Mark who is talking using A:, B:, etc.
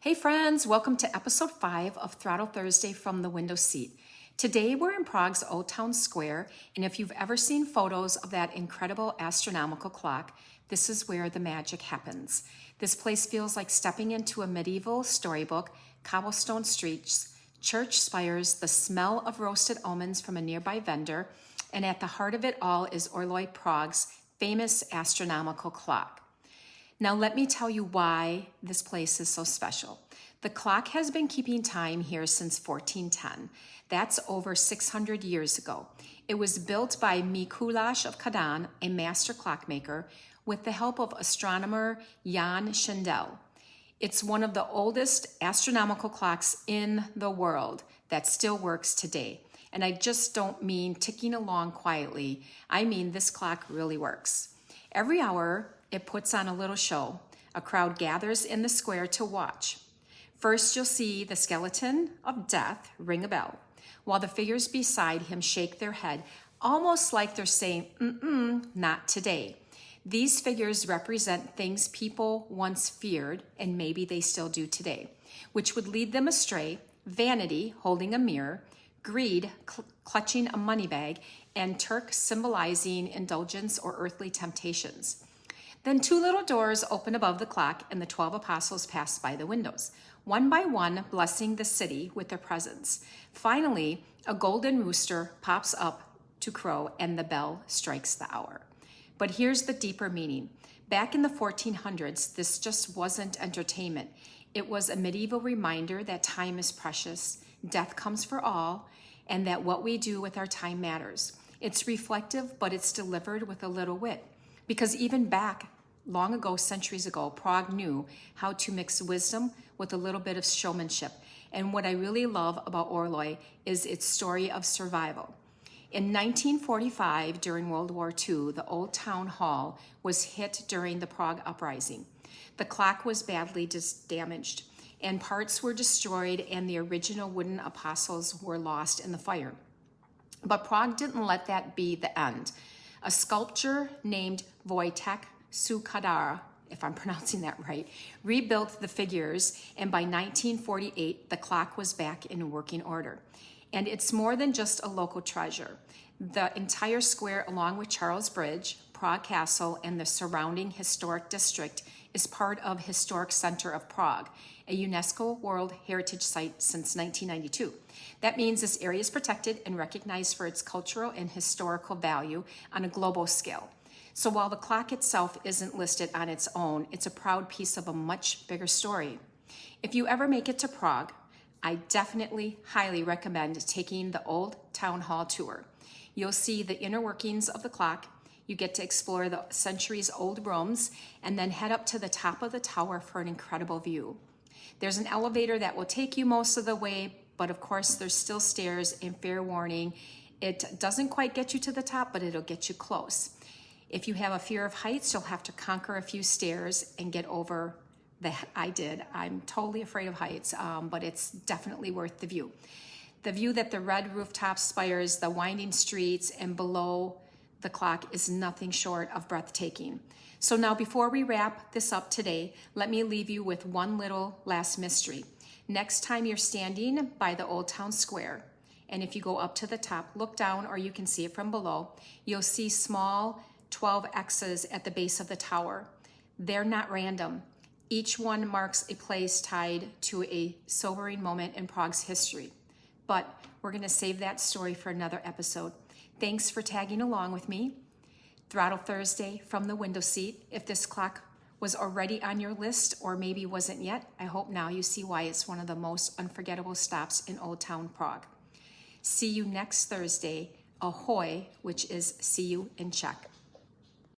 A: Hey friends, welcome to episode 5 of Throttle Thursday from the window seat. Today we're in Prague's Old Town Square, and if you've ever seen photos of that incredible astronomical clock, this is where the magic happens. This place feels like stepping into a medieval storybook, cobblestone streets, church spires, the smell of roasted almonds from a nearby vendor, and at the heart of it all is Orloj, Prague's famous astronomical clock. Now let me tell you why this place is so special. The clock has been keeping time here since 1410. That's over 600 years ago. It was built by Mikuláš of Kadaň, a master clockmaker, with the help of astronomer Jan Šindel. It's one of the oldest astronomical clocks in the world that still works today. And I just don't mean ticking along quietly. I mean this clock really works. Every hour, it puts on a little show. A crowd gathers in the square to watch. First, you'll see the skeleton of death ring a bell, while the figures beside him shake their head, almost like they're saying, not today. These figures represent things people once feared, and maybe they still do today, which would lead them astray: vanity, holding a mirror; greed, clutching a money bag; and Turk, symbolizing indulgence or earthly temptations. Then two little doors open above the clock, and the 12 apostles pass by the windows, one by one, blessing the city with their presence. Finally, a golden rooster pops up to crow, and the bell strikes the hour. But here's the deeper meaning. Back in the 1400s, this just wasn't entertainment. It was a medieval reminder that time is precious, death comes for all, and that what we do with our time matters. It's reflective, but it's delivered with a little wit. Because even back long ago, centuries ago, Prague knew how to mix wisdom with a little bit of showmanship. And what I really love about Orloj is its story of survival. In 1945, during World War II, the old town hall was hit during the Prague uprising. The clock was badly damaged, and parts were destroyed, and the original wooden apostles were lost in the fire. But Prague didn't let that be the end. A sculptor named Wojtek Sukadara, if I'm pronouncing that right, rebuilt the figures, and by 1948, the clock was back in working order. And it's more than just a local treasure. The entire square, along with Charles Bridge, Prague Castle, and the surrounding historic district, is part of Historic Center of Prague, a UNESCO World Heritage Site since 1992. That means this area is protected and recognized for its cultural and historical value on a global scale. So while the clock itself isn't listed on its own, it's a proud piece of a much bigger story. If you ever make it to Prague, I definitely highly recommend taking the Old Town Hall tour. You'll see the inner workings of the clock. You get to explore the centuries-old rooms, and then head up to the top of the tower for an incredible view. There's an elevator that will take you most of the way, but of course there's still stairs, and fair warning, it doesn't quite get you to the top, but it'll get you close. If you have a fear of heights, you'll have to conquer a few stairs and get over that. I did. I'm totally afraid of heights, but it's definitely worth the view. The view that the red rooftop spires, the winding streets, and below the clock is nothing short of breathtaking. So now, before we wrap this up today, let me leave you with one little last mystery. Next time you're standing by the Old Town Square, and if you go up to the top, look down, or you can see it from below, you'll see small 12 X's at the base of the tower. They're not random. Each one marks a place tied to a sobering moment in Prague's history. But we're going to save that story for another episode. Thanks for tagging along with me. Throttle Thursday from the window seat. If this clock was already on your list, or maybe wasn't yet, I hope now you see why it's one of the most unforgettable stops in Old Town Prague. See you next Thursday. Ahoy, which is see you in Czech.